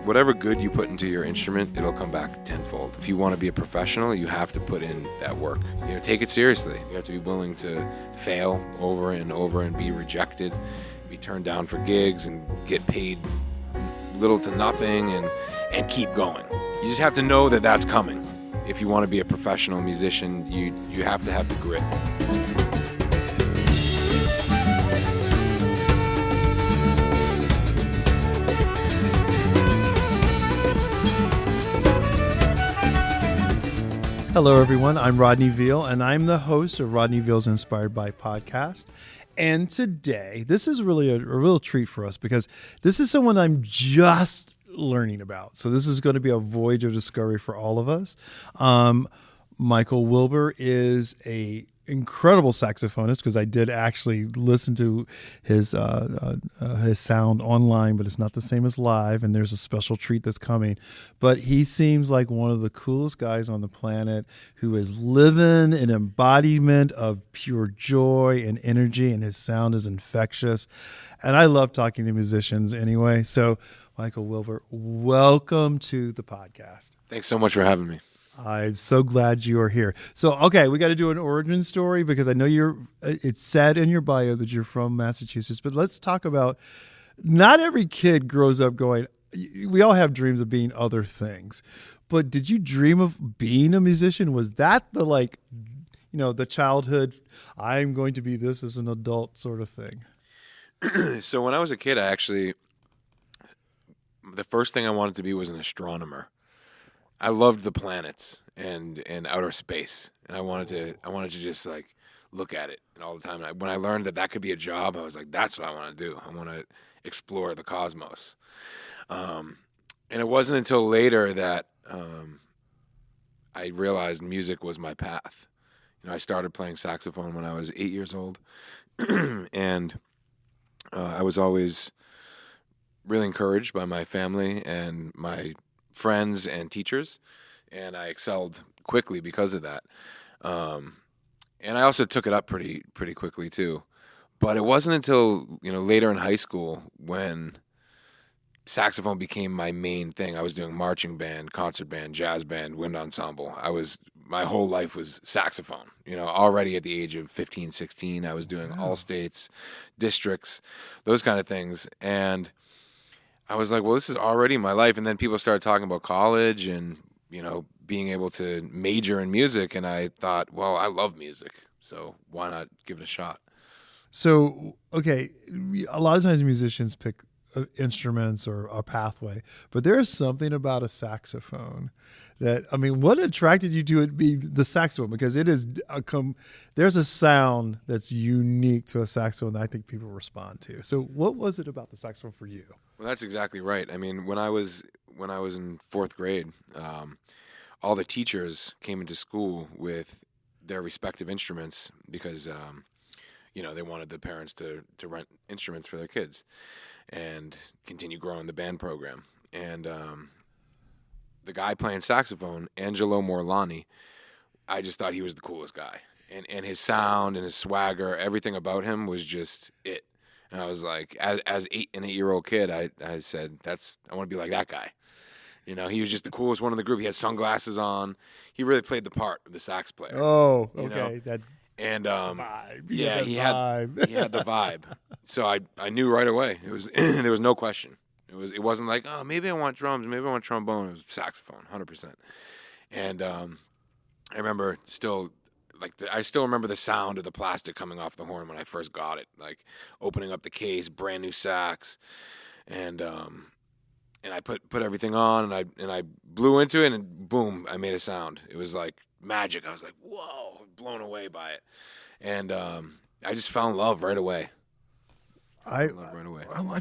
whatever good you put into your instrument, it'll come back tenfold. If you want to be a professional, you have to put in that work. Take it seriously. You have to be willing to fail over and over and be rejected, be turned down for gigs and get paid little to nothing and keep going. You just have to know that that's coming. If you want to be a professional musician, you have to have the grit. Hello, everyone. I'm Rodney Veal, and I'm the host of Rodney Veal's Inspired by podcast. And today, this is really a real treat for us because this is someone I'm just learning about. So this is going to be a voyage of discovery for all of us. Michael Wilbur is a incredible saxophonist, because I did actually listen to his sound online, but it's not the same as live, and there's a special treat that's coming. But he seems like one of the coolest guys on the planet who is living an embodiment of pure joy and energy, and his sound is infectious. And I love talking to musicians anyway. So, Michael Wilbur, welcome to the podcast. Thanks so much for having me. I'm so glad you are here. So, okay, we got to do an origin story because I know it's said in your bio that you're from Massachusetts, but let's talk about, not every kid grows up going, we all have dreams of being other things, but did you dream of being a musician? Was that the childhood, I'm going to be this as an adult sort of thing? So when I was a kid, the first thing I wanted to be was an astronomer. I loved the planets and outer space, and I wanted to just like look at it all the time. When I learned that could be a job, I was like, that's what I want to do. I want to explore the cosmos. And it wasn't until later that I realized music was my path. I started playing saxophone when I was 8 years old, and I was always really encouraged by my family and my friends and teachers, and I excelled quickly because of that. And I also took it up pretty quickly too. But it wasn't until later in high school when saxophone became my main thing. I was doing marching band, concert band, jazz band, wind ensemble. My whole life was saxophone. Already at the age of 15, 16, I was doing all states, districts, those kind of things. And I was like, well, this is already my life. And then people started talking about college and, being able to major in music. And I thought, well, I love music, so why not give it a shot? So, okay, a lot of times musicians pick instruments or a pathway, but there's something about a saxophone what attracted you to it being the saxophone? Because it is there's a sound that's unique to a saxophone that I think people respond to. So what was it about the saxophone for you? Well, that's exactly right. I mean, when I was in fourth grade, all the teachers came into school with their respective instruments because, they wanted the parents to rent instruments for their kids and continue growing the band program. And the guy playing saxophone, Angelo Morlani, I just thought he was the coolest guy. And his sound and his swagger, everything about him was just it. And I was like, as an 8-year-old kid, I said, I want to be like that guy. He was just the coolest one in the group. He had sunglasses on. He really played the part of the sax player. Oh, okay. Vibe. He had the vibe. So I knew right away. It was there was no question. It wasn't like, oh, maybe I want drums, maybe I want trombone. It was saxophone, 100%. And I remember I still remember the sound of the plastic coming off the horn when I first got it, like opening up the case, brand new sax, and I put everything on, and I blew into it, and boom, I made a sound. It was like magic. I was like, whoa, blown away by it, and I just fell in love right away. I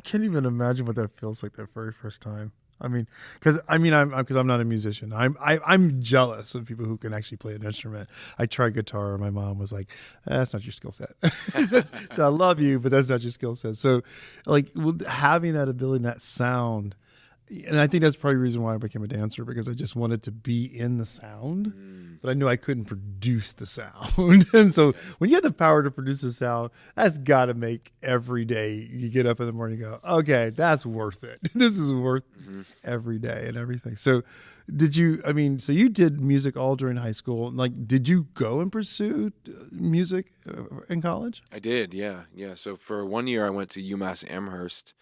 can't even imagine what that feels like that very first time. Because I'm not a musician. I'm jealous of people who can actually play an instrument. I tried guitar, and my mom was like, "That's not your skill set." So I love you, but that's not your skill set. So, having that ability, that sound, and I think that's probably the reason why I became a dancer, because I just wanted to be in the sound. but I knew I couldn't produce the sound. And so when you have the power to produce the sound, that's got to make every day you get up in the morning and go, okay, that's worth it. This is worth every day and everything. So so you did music all during high school. Like, did you go and pursue music in college? I did, yeah. So for 1 year, I went to UMass Amherst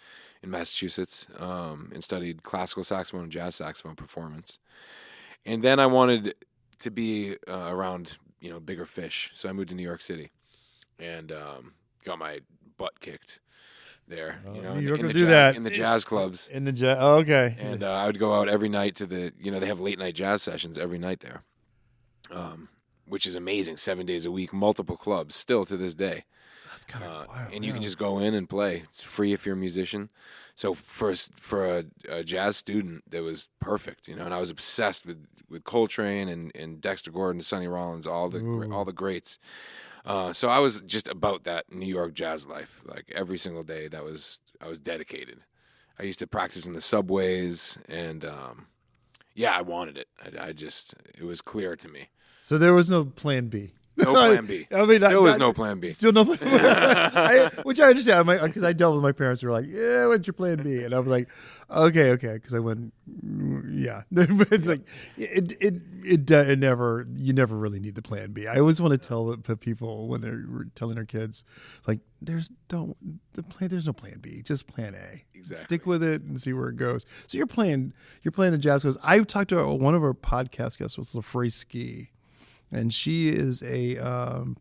in Massachusetts and studied classical saxophone and jazz saxophone performance. And then I wanted to be around, bigger fish. So I moved to New York City and got my butt kicked there. New York will do that in the jazz clubs. In the jazz, okay. And I would go out every night to they have late night jazz sessions every night there, which is amazing. 7 days a week, multiple clubs, still to this day. That's kind of wild. And you can just go in and play. It's free if you're a musician. So for a jazz student, that was perfect. And I was obsessed with Coltrane and Dexter Gordon, Sonny Rollins, all the greats. So I was just about that New York jazz life. Like every single day, I was dedicated. I used to practice in the subways, and I wanted it. It was clear to me. So there was no plan B. No plan B. I mean, still is no plan B. Still no plan B. Which I understand. Because I dealt with my parents who were like, yeah, what's your plan B? And I was like, okay. Because I went, yeah. But it's like, it never, you never really need the plan B. I always want to tell people when they're telling their kids, like, there's no plan B, just plan A. Exactly. Stick with it and see where it goes. So you're playing the jazz. Because I talked to one of our podcast guests, was LaFrey Ski. And she is a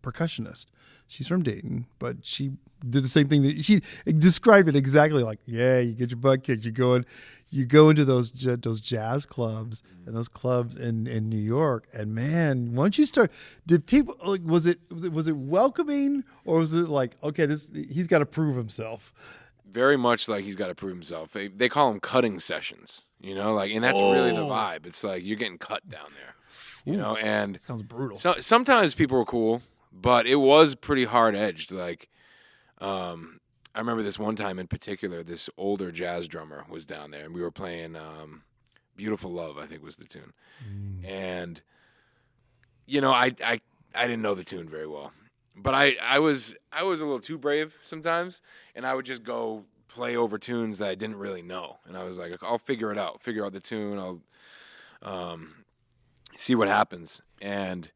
percussionist. She's from Dayton, but she did the same thing. She described it exactly like, yeah, you get your butt kicked. You go into those jazz clubs and those clubs in New York. And man, once you start, did people like, was it welcoming, or was it like, okay, he's got to prove himself? Very much like he's got to prove himself. They call them cutting sessions, and that's really the vibe. It's like you're getting cut down there. And sounds brutal. So sometimes people were cool, but it was pretty hard edged. Like, I remember this one time in particular, this older jazz drummer was down there, and we were playing "Beautiful Love," I think was the tune. And I didn't know the tune very well, but I was a little too brave sometimes, and I would just go play over tunes that I didn't really know, and I was like, I'll figure it out, figure out the tune. I'll see what happens. And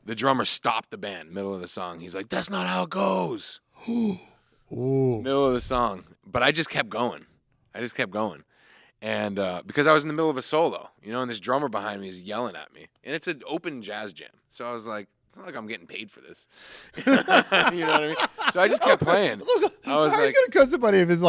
the drummer stopped the band middle of the song. He's like, that's not how it goes. Middle of the song. But I just kept going. And because I was in the middle of a solo, and this drummer behind me is yelling at me. And it's an open jazz jam. So I was like, it's not like I'm getting paid for this. You know what I mean? So I just kept playing. I was How are you going to cut somebody if it's a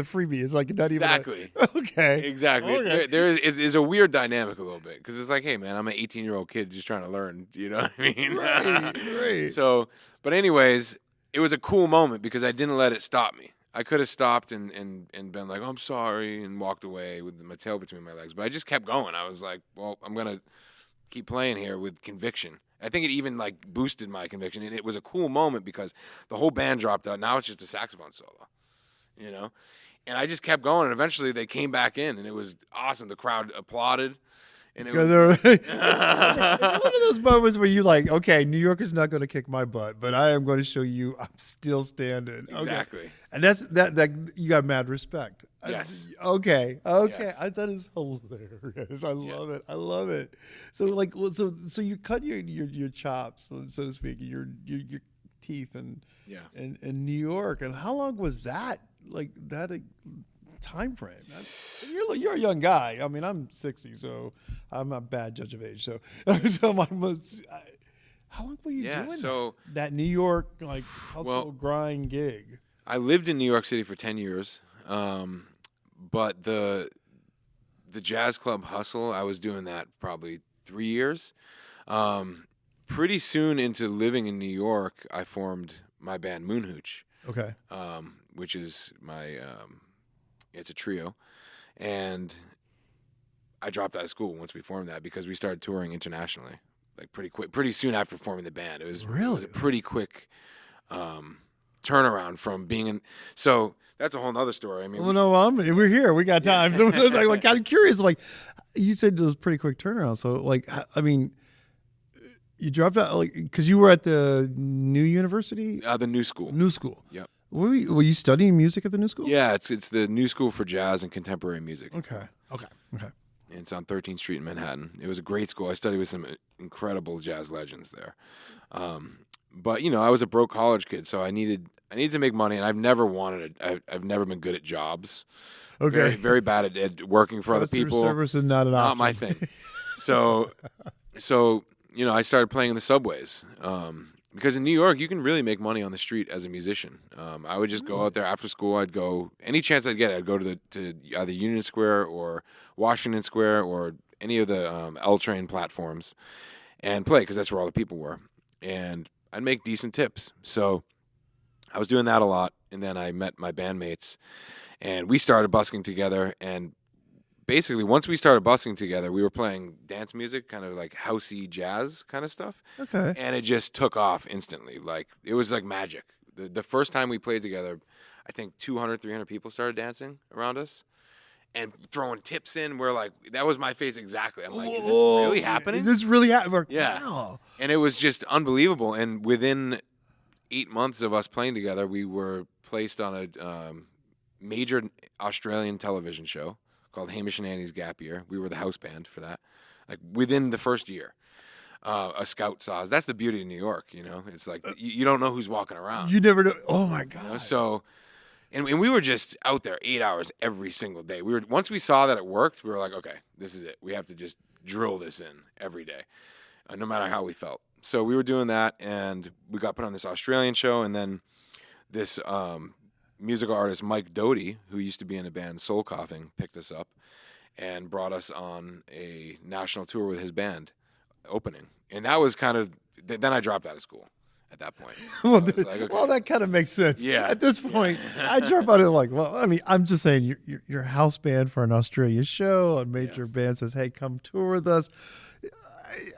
freebie? It's like not even exactly. Okay. Exactly. Okay. There is a weird dynamic a little bit because it's like, hey man, I'm an 18-year-old kid just trying to learn. You know what I mean? Right. So, but anyways, it was a cool moment because I didn't let it stop me. I could have stopped and been like, oh, I'm sorry, and walked away with my tail between my legs. But I just kept going. I was like, well, I'm gonna keep playing here with conviction. I think it even like boosted my conviction, and it was a cool moment because the whole band dropped out. Now it's just a saxophone solo, And I just kept going, and eventually they came back in, and it was awesome. The crowd applauded, and it was it's one of those moments where you're like, okay, New York is not going to kick my butt, but I am going to show you I'm still standing. Exactly. Okay. And that's that you got mad respect. Yes. Okay. Yes. I thought it's hilarious. I love it. So like, so you cut your chops, so to speak, your teeth in New York. And how long was that? Like that time frame? You're a young guy. I mean, I'm 60, so I'm a bad judge of age. So how long were you doing that New York like hustle grind gig? I lived in New York City for 10 years. But the jazz club hustle, I was doing that probably 3 years. Pretty soon into living in New York, I formed my band Moon Hooch. Okay. Which is my it's a trio, and I dropped out of school once we formed that because we started touring internationally, like pretty soon after forming the band. It was a pretty quick turnaround from being in. So that's a whole nother story. I mean, we're here. We got time. So I was like, I'm curious. Like, you said it was a pretty quick turnaround. So, like, I mean, You dropped out because you were at the new university? The New School. New School. Yep. Were you studying music at the New School? Yeah, it's the New School for Jazz and Contemporary Music. Okay. And it's on 13th Street in Manhattan. It was a great school. I studied with some incredible jazz legends there. But I was a broke college kid, so I needed to make money, and I've never been good at jobs. Okay. Very, very bad at working for other people. Service is not an option. Not my thing. So I started playing in the subways. Because in New York, you can really make money on the street as a musician. I would just go out there after school. I'd go any chance I'd get. I'd go to either Union Square or Washington Square or any of the L train platforms and play because that's where all the people were. And I'd make decent tips. So I was doing that a lot. And then I met my bandmates, and we started busking together. And basically, once we started busking together, we were playing dance music, kind of like housey jazz kind of stuff. Okay. And it just took off instantly. Like, it was like magic. The first time we played together, I think 200, 300 people started dancing around us and throwing tips in. We're like, that was my face exactly. I'm like, is this really happening? Is this really happening? Yeah. Wow. And it was just unbelievable. And within 8 months of us playing together, we were placed on a major Australian television show called Hamish and Annie's Gap Year. We were the house band for that. Like within the first year, a scout saw us. That's the beauty of New York, It's like you don't know who's walking around. You never know. Oh my God. So, and we were just out there 8 hours every single day. Once we saw that it worked, we were like, okay, this is it. We have to just drill this in every day, no matter how we felt. So we were doing that, and we got put on this Australian show, and then this musical artist Mike Doty, who used to be in a band Soul Coughing, picked us up and brought us on a national tour with his band opening. And that was kind of then I dropped out of school at that point. Well, that kind of makes sense. Yeah. At this point, I drop out of I'm just saying you're a house band for an Australia show. A major band says, "Hey, come tour with us."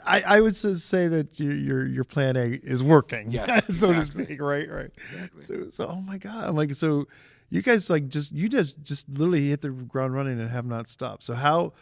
I would say that your plan A is working, yes, so exactly. to speak, right? Exactly. So oh my God, I'm like, so you guys just literally hit the ground running and have not stopped. So how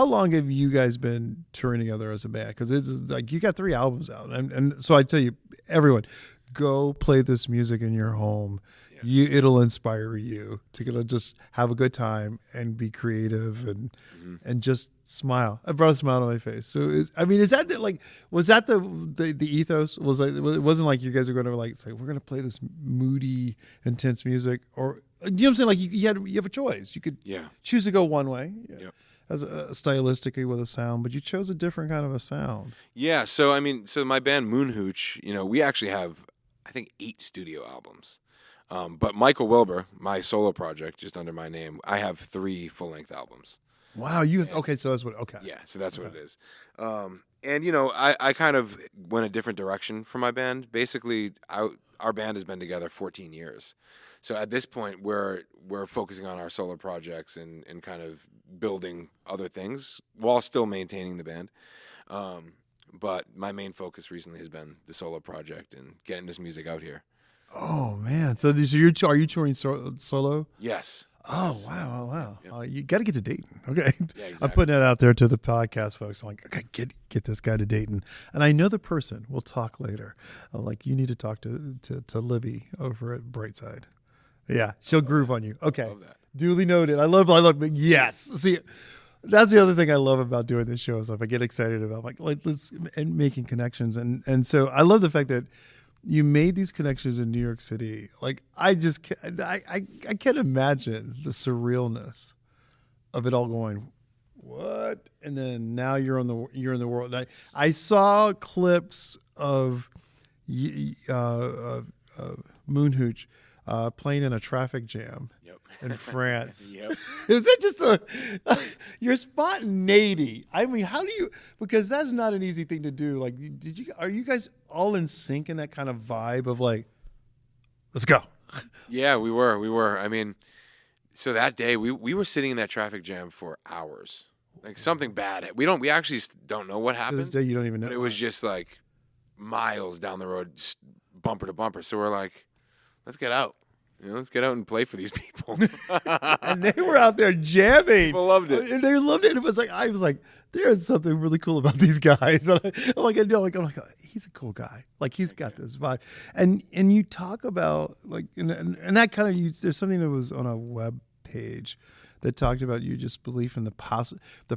long have you guys been touring together as a band? Because it's like you got 3 albums out, and so I tell you, everyone, go play this music in your home. Yeah. It'll inspire you to just have a good time and be creative and just smile. I brought a smile to my face. So is that was that the ethos? Was it wasn't like you guys are going to say we're going to play this moody, intense music, or you know what I'm saying? Like you have a choice. You could choose to go one way. Yep. As stylistically with a sound, but you chose a different kind of a sound. Yeah, so my band Moon Hooch, we actually have I think 8 studio albums. But Michael Wilbur, my solo project, just under my name, I have 3 full-length albums. Wow, okay, so that's what Yeah, so that's what it is. And I kind of went a different direction for my band. Basically, our band has been together 14 years. So at this point, we're focusing on our solo projects and kind of building other things while still maintaining the band. But my main focus recently has been the solo project and getting this music out here. Oh man! So are you touring solo? Yes. Oh wow! Yep. You got to get to Dayton. Okay, yeah, exactly. I'm putting that out there to the podcast folks. I'm like, okay, get this guy to Dayton, and I know the person. We'll talk later. I'm like, you need to talk to Libby over at Brightside. Yeah, she'll groove on you. Okay, love that. Duly noted. I love. Yes. See, that's the other thing I love about doing this show is I get excited about let's and making connections, and so I love the fact that you made these connections in New York City. Like I can't imagine the surrealness of it all going, what? And then now you're in the world. I saw clips of Moon Hooch playing in a traffic jam in France. Yep. Is that just your spontaneity? I mean, how do you? Because that's not an easy thing to do. Like, are you guys all in sync in that kind of vibe of like, let's go? Yeah, we were. I mean, so that day we were sitting in that traffic jam for hours. Like something bad. We actually don't know what happened. To this day, you don't even know. But it was just like miles down the road, bumper to bumper. So we're like, let's get out. let's get out and play for these people. And they were out there jamming. People loved it. And they loved it. It was like, I was like, there's something really cool about these guys. And I'm like, he's a cool guy. Like, he's got this vibe. And you talk about, like, and that kind of, there's something that was on a web page that talked about you just belief in the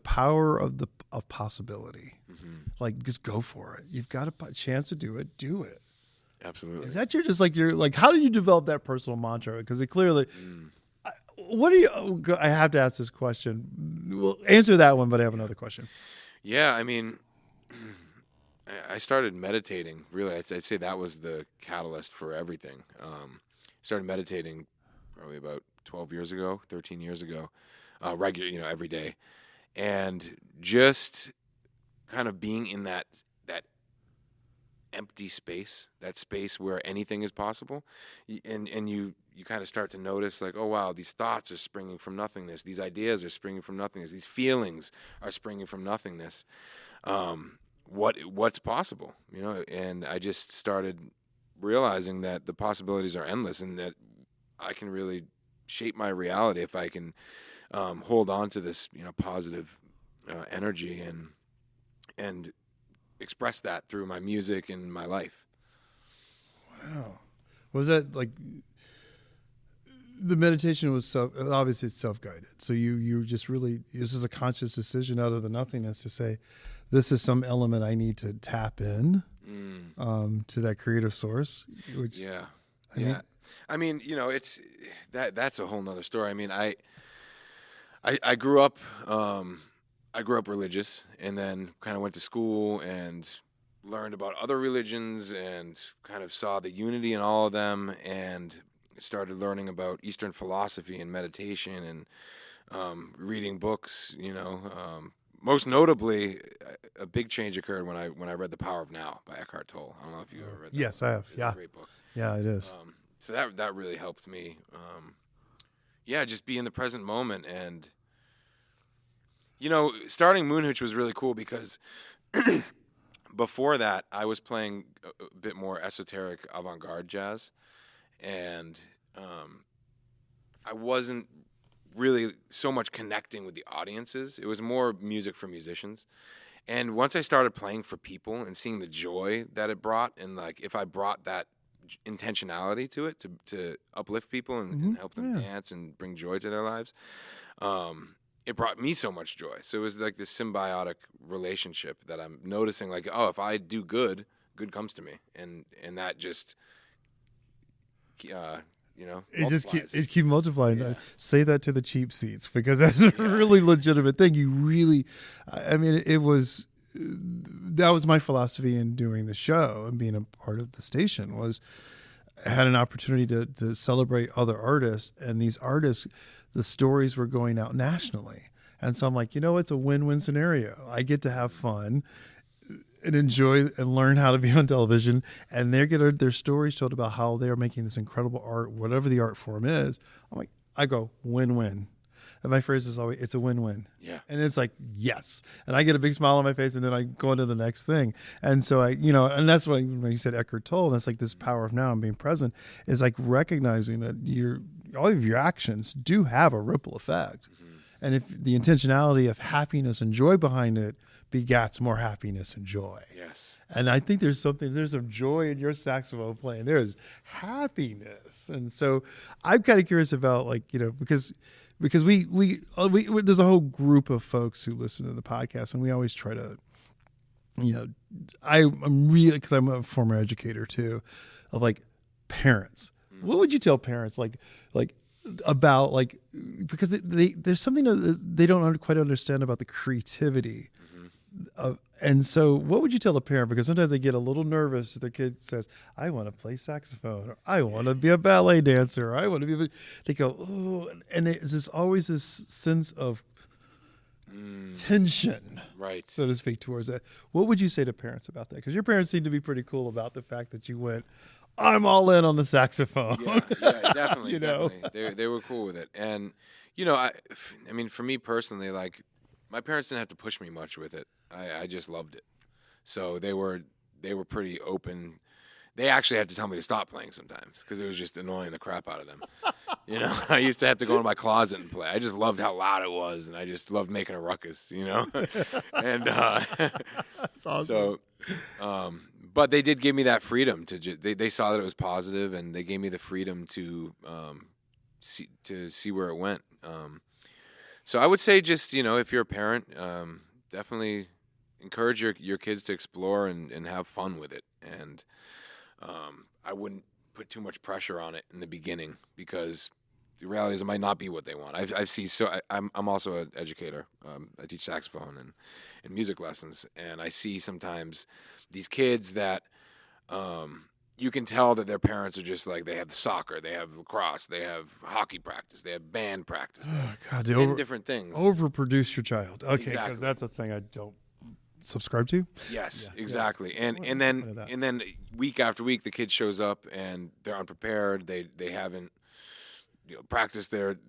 power of possibility. Mm-hmm. Like, just go for it. You've got a chance to do it. Absolutely. Is that how do you develop that personal mantra? Because it clearly, I have to ask this question. We'll answer that one, but I have another question. Yeah, I mean, I started meditating. Really, I'd say that was the catalyst for everything. Started meditating probably about 13 years ago, regular, every day. And just kind of being in that empty space, that space where anything is possible, and you kind of start to notice, like, oh wow, these thoughts are springing from nothingness, these ideas are springing from nothingness, these feelings are springing from nothingness. What's possible, and I just started realizing that the possibilities are endless, and that I can really shape my reality if I can hold on to this positive energy and express that through my music and my life. Wow. Was that like the meditation was obviously it's self-guided. So you just really, this is a conscious decision out of the nothingness to say, this is some element I need to tap in to that creative source, which I mean, it's that's a whole nother story. I mean, I grew up religious, and then kind of went to school and learned about other religions and kind of saw the unity in all of them, and started learning about Eastern philosophy and meditation and reading books. Most notably, a big change occurred when I read The Power of Now by Eckhart Tolle. I don't know if you ever read that. Yes, I have. It's a great book. Yeah, it is. So that really helped me. Just be in the present moment. And starting Moon Hooch was really cool because before that I was playing a bit more esoteric avant-garde jazz, and I wasn't really so much connecting with the audiences. It was more music for musicians. And once I started playing for people and seeing the joy that it brought, and like if I brought that intentionality to it to uplift people and help them dance and bring joy to their lives, it brought me so much joy. So it was like this symbiotic relationship that I'm noticing, like, oh, if I do good comes to me, and that just it keep multiplying. Yeah. Say that to the cheap seats, because that's a really legitimate thing. You really, I mean, that was my philosophy in doing the show and being a part of the station. Was I had an opportunity to celebrate other artists, and these artists, the stories were going out nationally. And so I'm like, it's a win-win scenario. I get to have fun and enjoy and learn how to be on television, and they get their stories told about how they're making this incredible art, whatever the art form is. I'm like, I go win-win. And my phrase is always, it's a win-win. Yeah. And it's like, yes. And I get a big smile on my face, and then I go into the next thing. And so and that's when you said Eckhart Tolle, and it's like this power of now and being present is like recognizing that all of your actions do have a ripple effect. Mm-hmm. And if the intentionality of happiness and joy behind it begats more happiness and joy. Yes. And I think there's some joy in your saxophone playing. There's happiness. And so I'm kind of curious about, because we there's a whole group of folks who listen to the podcast, and we always try to, I'm really, because I'm a former educator too, of like parents. Mm-hmm. What would you tell parents about because there's something that they don't quite understand about the creativity and so what would you tell a parent? Because sometimes they get a little nervous if their kid says, I want to play saxophone, or I want to be a ballet dancer, or I want to be they go, oh, and there's always this sense of tension, right, so to speak, towards that. What would you say to parents about that? Because your parents seem to be pretty cool about the fact that you went, I'm all in on the saxophone. Yeah, definitely. Definitely. They were cool with it. And, I mean, for me personally, like, my parents didn't have to push me much with it. I just loved it. So they were pretty open. they actually had to tell me to stop playing sometimes because it was just annoying the crap out of them. You know, I used to have to go into my closet and play. I just loved how loud it was, and I just loved making a ruckus, you know? And That's awesome. so, but they did give me that freedom they saw that it was positive, and they gave me the freedom to see where it went. So I would say just, you know, if you're a parent, definitely encourage your kids to explore and have fun with it. And I wouldn't put too much pressure on it in the beginning because the reality is it might not be what they want. I'm also an educator. I teach saxophone and music lessons, and I see sometimes these kids that you can tell that their parents are just like, they have soccer, they have lacrosse, they have hockey practice, they have band practice. Oh, God, they different things. Overproduce your child. Okay, because Exactly. that's a thing I don't subscribe to. Yes, Yeah, exactly. yeah. And then week after week the kid shows up and they're unprepared. They haven't practiced the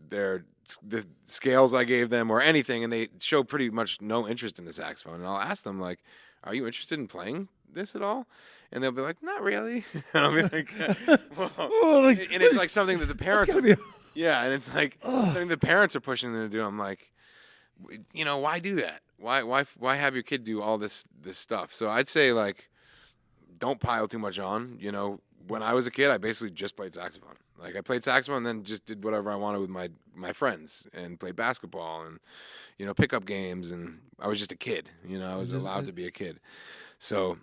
scales I gave them or anything, and they show pretty much no interest in the saxophone. And I'll ask them, like, are you interested in playing this at all? And they'll be like, not really. And I'll be like, well, and it's like something that the parents yeah, and it's like something the parents are pushing them to do. I'm like, you know, why do that? Why have your kid do all this stuff? So I'd say, like, don't pile too much on. You know, when I was a kid, I basically just played saxophone. Like, I played saxophone and then just did whatever I wanted with my friends and played basketball and, you know, pickup games. And I was just a kid. You know, I was allowed to be a kid. So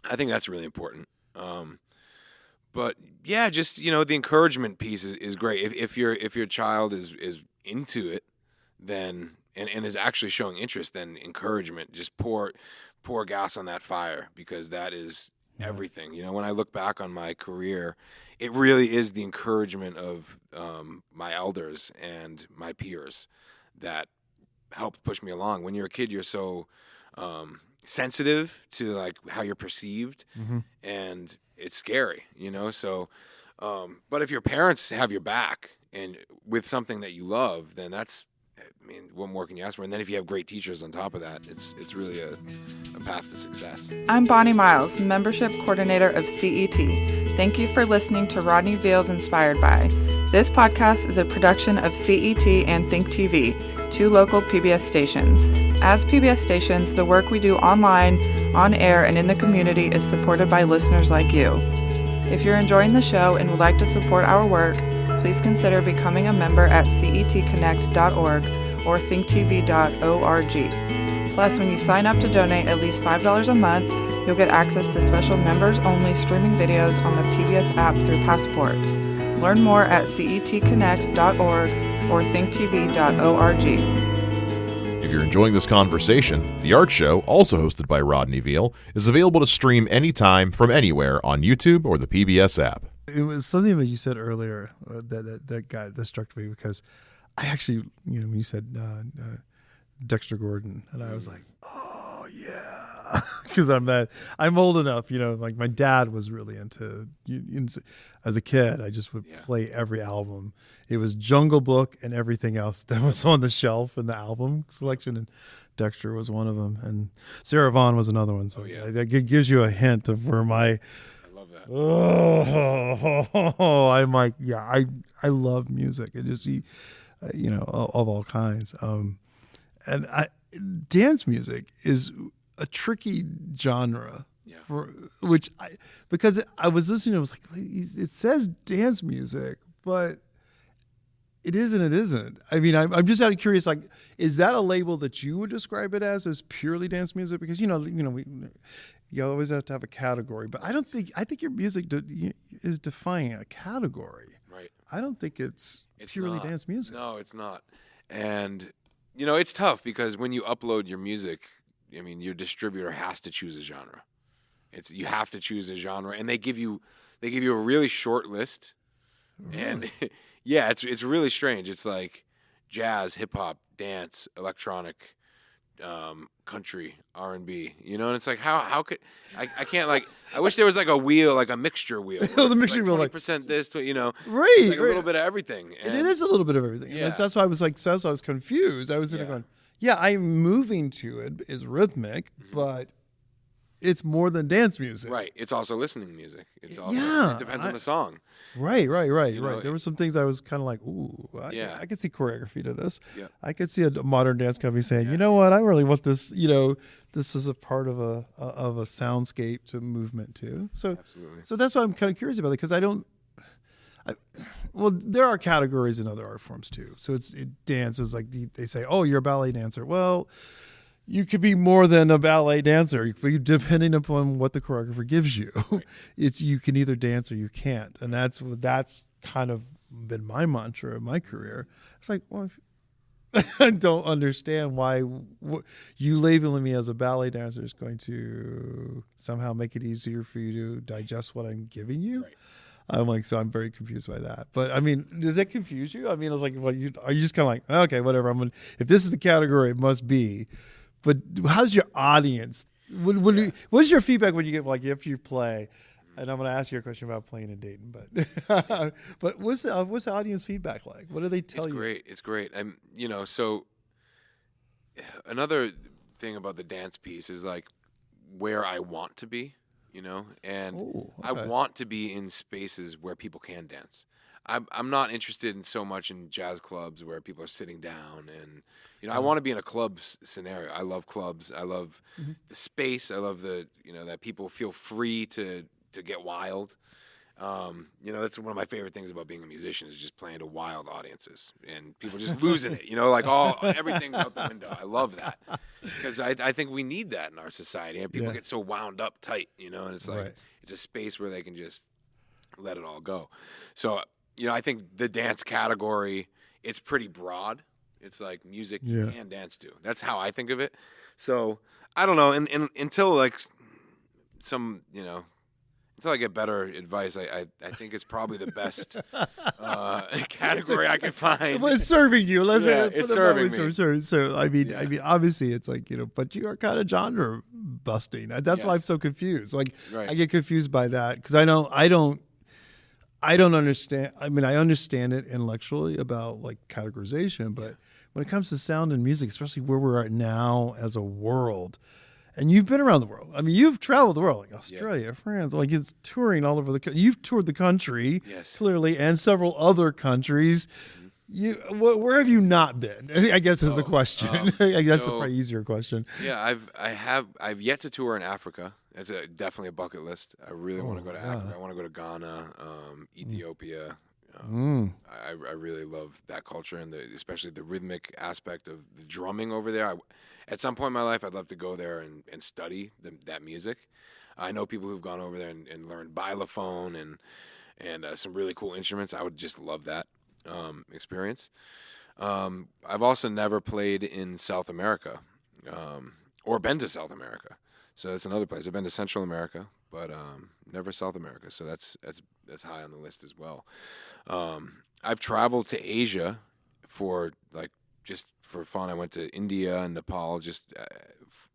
I think that's really important. But yeah, just, you know, the encouragement piece is great. If your child is into it, then and is actually showing interest, then encouragement, just pour gas on that fire, because that is everything. You know, when I look back on my career, it really is the encouragement of my elders and my peers that helped push me along. When you're a kid, you're so sensitive to, like, how you're perceived, and it's scary, you know? So, but if your parents have your back and with something that you love, then that's, I mean, what more can you ask for? And then if you have great teachers on top of that, it's really a path to success. I'm Bonnie Miles, Membership Coordinator of CET. Thank you for listening to Rodney Veal's Inspired By. This podcast is a production of CET and ThinkTV, two local PBS stations. As PBS stations, the work we do online, on air, and in the community is supported by listeners like you. If you're enjoying the show and would like to support our work, please consider becoming a member at cetconnect.org or thinktv.org. Plus, when you sign up to donate at least $5 a month, you'll get access to special members-only streaming videos on the PBS app through Passport. Learn more at cetconnect.org or thinktv.org. If you're enjoying this conversation, The Art Show, also hosted by Rodney Veal, is available to stream anytime from anywhere on YouTube or the PBS app. It was something that you said earlier that struck me, because I actually, you know, when you said Dexter Gordon, and I was like, oh yeah, because I'm old enough, you know, like my dad was really into as a kid, I just would play every album. It was Jungle Book and everything else that was on the shelf in the album selection, and Dexter was one of them, and Sarah Vaughan was another one. So that gives you a hint of where my I'm like, I love music. It just, you know, of all kinds. And dance music is a tricky genre because I was listening, I was like, it says dance music, but it isn't. I mean, I'm just out of curious, like, is that a label that you would describe it as purely dance music? Because, you know, you always have to have a category, but I think your music is defying a category. Right. I don't think it's purely not. Dance music. No, it's not. And, you know, it's tough because when you upload your music, I mean, your distributor has to choose a genre. You have to choose a genre, and they give you a really short list. Really? And yeah, it's really strange. It's like jazz, hip hop, dance, electronic, country, R&B, you know, and it's like, how could I can't, like, I wish there was like a wheel, like a mixture wheel. The mixture wheel, like 20% this, you know, right, like a little bit of everything. And it is a little bit of everything. Yeah. That's why I was like, so I was confused. I was going, I'm moving to it is rhythmic, but it's more than dance music. Right. It's also listening music. It's also, Yeah, it depends on the song. Right. you know, There were some things I was kind of like, ooh, I could see choreography to this. Yeah. I could see a modern dance company saying, you know what, I really want this. This is a part of a soundscape to movement too. So, Absolutely. so that's why I'm kind of curious about it because well, there are categories in other art forms too. So dance is like they say, oh, you're a ballet dancer. Well, you could be more than a ballet dancer, depending upon what the choreographer gives you. Right. You can either dance or you can't, and that's kind of been my mantra of my career. It's like, well, I don't understand why you labeling me as a ballet dancer is going to somehow make it easier for you to digest what I'm giving you. Right. I'm like, so I'm very confused by that. But I mean, does that confuse you? I mean, I was like, well, are you just kind of like, okay, whatever. If this is the category, it must be. But how's your audience? What's your feedback when you get if you play? And I'm going to ask you a question about playing in Dayton, but what's the audience feedback like? What do they tell you? It's great. So another thing about the dance piece is like where I want to be. And I want to be in spaces where people can dance. I'm not interested in so much in jazz clubs where people are sitting down and, I want to be in a club scenario. I love clubs. I love the space. I love that people feel free to get wild. That's one of my favorite things about being a musician is just playing to wild audiences and people just losing it, everything's out the window. I love that because I think we need that in our society. And people get so wound up tight, and it's like, it's a space where they can just let it all go. So, I think the dance category, it's pretty broad. It's like music you can dance to. That's how I think of it. So I don't know. And until like some, until I get better advice, I think it's probably the best category I can find. Well, it's serving you. It's serving me. So I mean, obviously, it's like but you are kind of genre busting. That's why I'm so confused. Like, I get confused by that because I don't understand. I mean, I understand it intellectually about like categorization, but when it comes to sound and music, especially where we're at now as a world. And you've been around the world. I mean, you've traveled the world, like Australia, France, like it's touring all over the country. You've toured the country, clearly, and several other countries. Where have you not been? I guess is the question. I guess it's a probably easier question. Yeah, I've yet to tour in Africa. It's definitely a bucket list. I really want to go to Africa. I want to go to Ghana, Ethiopia. I really love that culture and especially the rhythmic aspect of the drumming over there. At some point in my life, I'd love to go there and study that music. I know people who've gone over there and learned xylophone and some really cool instruments. I would just love that experience. I've also never played in South America or been to South America. So that's another place. I've been to Central America, but never South America. So that's high on the list as well. I've traveled to Asia just for fun. I went to India and Nepal just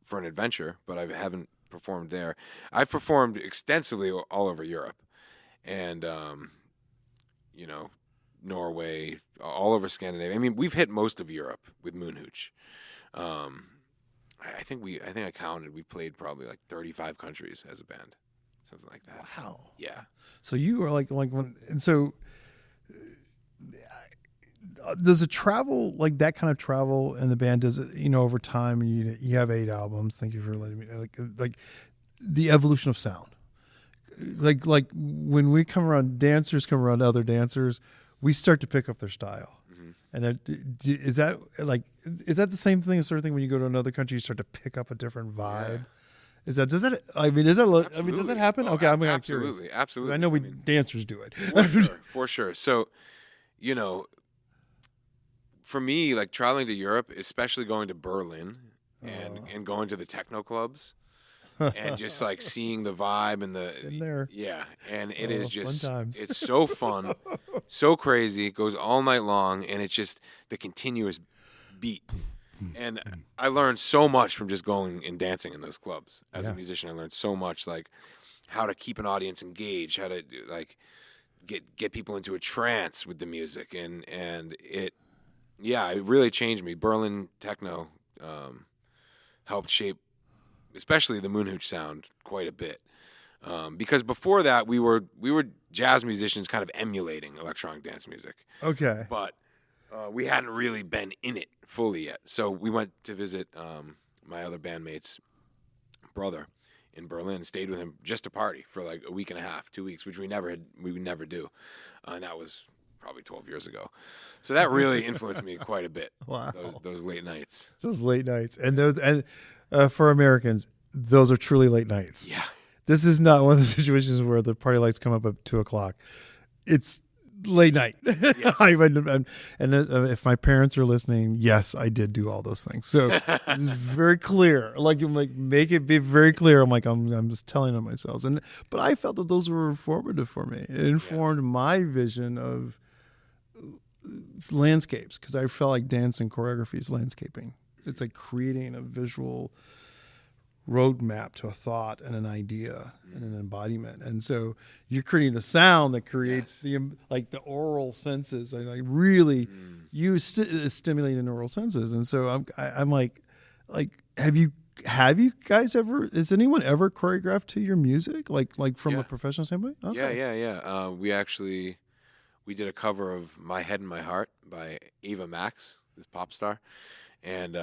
for an adventure, but I haven't performed there. I've performed extensively all over Europe and, Norway, all over Scandinavia. I mean, we've hit most of Europe with Moon Hooch. I think I counted. We played probably like 35 countries as a band, something like that. Wow. Yeah. So you were like when, and so does it travel like that kind of travel in the band? Does it, over time? You have 8 albums. Thank you for letting me like the evolution of sound. Like when we come around, dancers come around other dancers, we start to pick up their style. And is that the same thing, sort of thing when you go to another country, you start to pick up a different vibe? Yeah. Does that happen? Okay, I'm curious. Absolutely. I know dancers do it. For sure. So, for me, like traveling to Europe, especially going to Berlin and going to the techno clubs and just like seeing the vibe and in there. Yeah. And it is just, it's so fun, so crazy. It goes all night long and it's just the continuous beat. And I learned so much from just going and dancing in those clubs. As a musician, I learned so much, like how to keep an audience engaged, how to like get people into a trance with the music. And it really changed me. Berlin techno helped shape especially the Moon Hooch sound quite a bit. Because before that, we were jazz musicians kind of emulating electronic dance music. Okay. But we hadn't really been in it fully yet. So we went to visit my other bandmate's brother in Berlin, stayed with him just to party for like a week and a half, 2 weeks, which we would never do. And that was probably 12 years ago. So that really influenced me quite a bit. Wow. Those late nights. Those late nights. And for Americans, those are truly late nights. Yeah. This is not one of the situations where the party lights come up at 2:00. It's late night. Yes. And if my parents are listening, yes, I did do all those things. So it's very clear. Make it be very clear. I'm just telling on myself. But I felt that those were informative for me. It informed my vision of landscapes, because I felt like dance and choreography is landscaping. It's like creating a visual roadmap to a thought and an idea and an embodiment. And so you're creating the sound that creates the oral senses, and like really stimulating the oral senses. And so I'm like, have you guys ever? Has anyone ever choreographed to your music, like from a professional standpoint? Okay. Yeah. We did a cover of "My Head and My Heart" by Ava Max, this pop star, and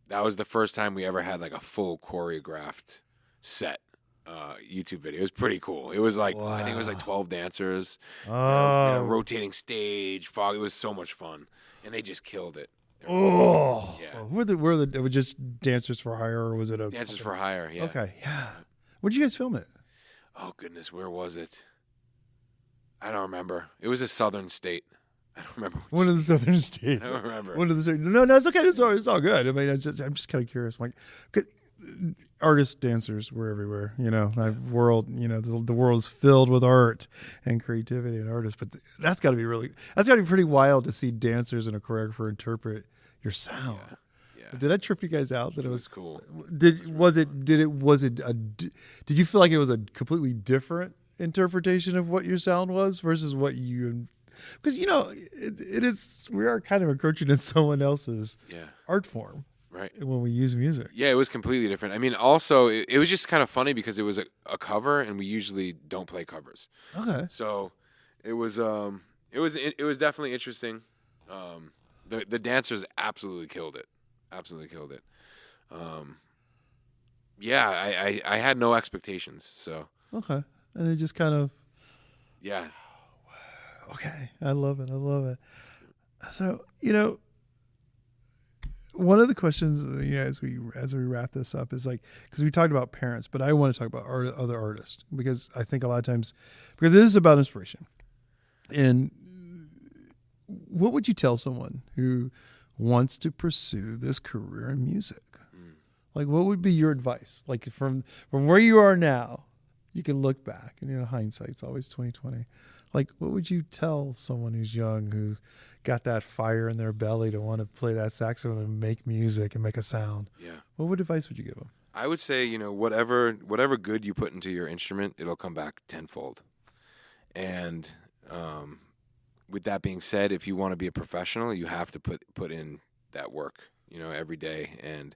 that was the first time we ever had like a full choreographed set YouTube video. It was pretty cool. It was like, I think it was like 12 dancers, rotating stage, fog. It was so much fun, and they just killed it. Oh, yeah. Were just dancers for hire, or was it dancers for hire? Yeah. Okay, yeah. Where'd you guys film it? Oh goodness, where was it? I don't remember. It was a southern state. I don't remember. One of the southern states. I don't remember. One of the no, it's okay. It's all good. I mean, I'm just kind of curious. Like, artists, dancers were everywhere. The world. The world is filled with art and creativity and artists. But that's got to be pretty wild to see dancers and a choreographer interpret your sound. Yeah. Did that trip you guys out? That it was cool. Did you feel like it was a completely different interpretation of what your sound was versus what you? Because it is, we are kind of encroaching in someone else's art form, right? When we use music, it was completely different. I mean, also it was just kind of funny because it was a cover, and we usually don't play covers. Okay, so it was definitely interesting. The dancers absolutely killed it. I had no expectations, so okay, and they just kind of Okay, I love it. So, one of the questions, as we wrap this up is like, because we talked about parents, but I want to talk about other artists, because I think a lot of times, because this is about inspiration. And what would you tell someone who wants to pursue this career in music? Like, what would be your advice? Like, from where you are now, you can look back, and hindsight's always 20/20. Like, what would you tell someone who's young, who's got that fire in their belly to want to play that saxophone and make music and make a sound? Yeah. What advice would you give them? I would say, whatever good you put into your instrument, it'll come back tenfold. And with that being said, if you want to be a professional, you have to put in that work, every day, and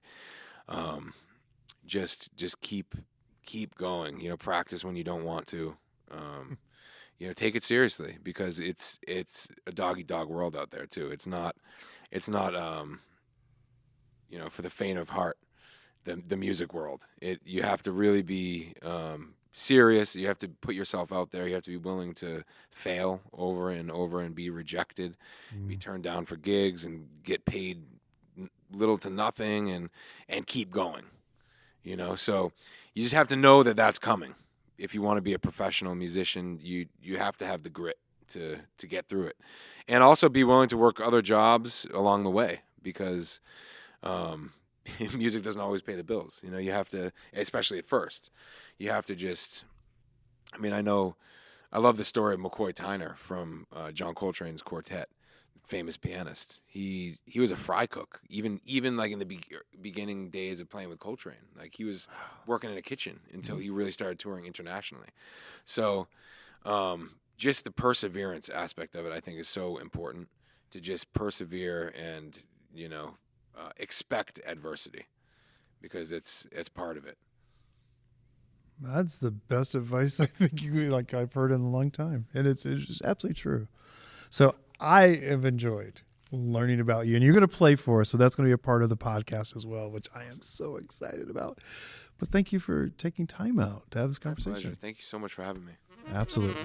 just keep going. Practice when you don't want to. Take it seriously, because it's a dog world out there too. It's not for the faint of heart, the music world. You have to really be serious. You have to put yourself out there. You have to be willing to fail over and over and be rejected, be turned down for gigs, and get paid little to nothing, and keep going. So you just have to know that that's coming. If you want to be a professional musician, you have to have the grit to get through it, and also be willing to work other jobs along the way, because music doesn't always pay the bills. You have to, especially at first, you have to just. I mean, I love the story of McCoy Tyner from John Coltrane's quartet, famous pianist. He was a fry cook, even like in the beginning days of playing with Coltrane. Like, he was working in a kitchen until he really started touring internationally. So just the perseverance aspect of it, I think, is so important, to just persevere and expect adversity, because it's part of it. That's the best advice I think I've heard in a long time, and it's just absolutely true. So I have enjoyed learning about you, and you're going to play for us, so that's going to be a part of the podcast as well, which I am so excited about. But thank you for taking time out to have this conversation. My pleasure. Thank you so much for having me. Absolutely.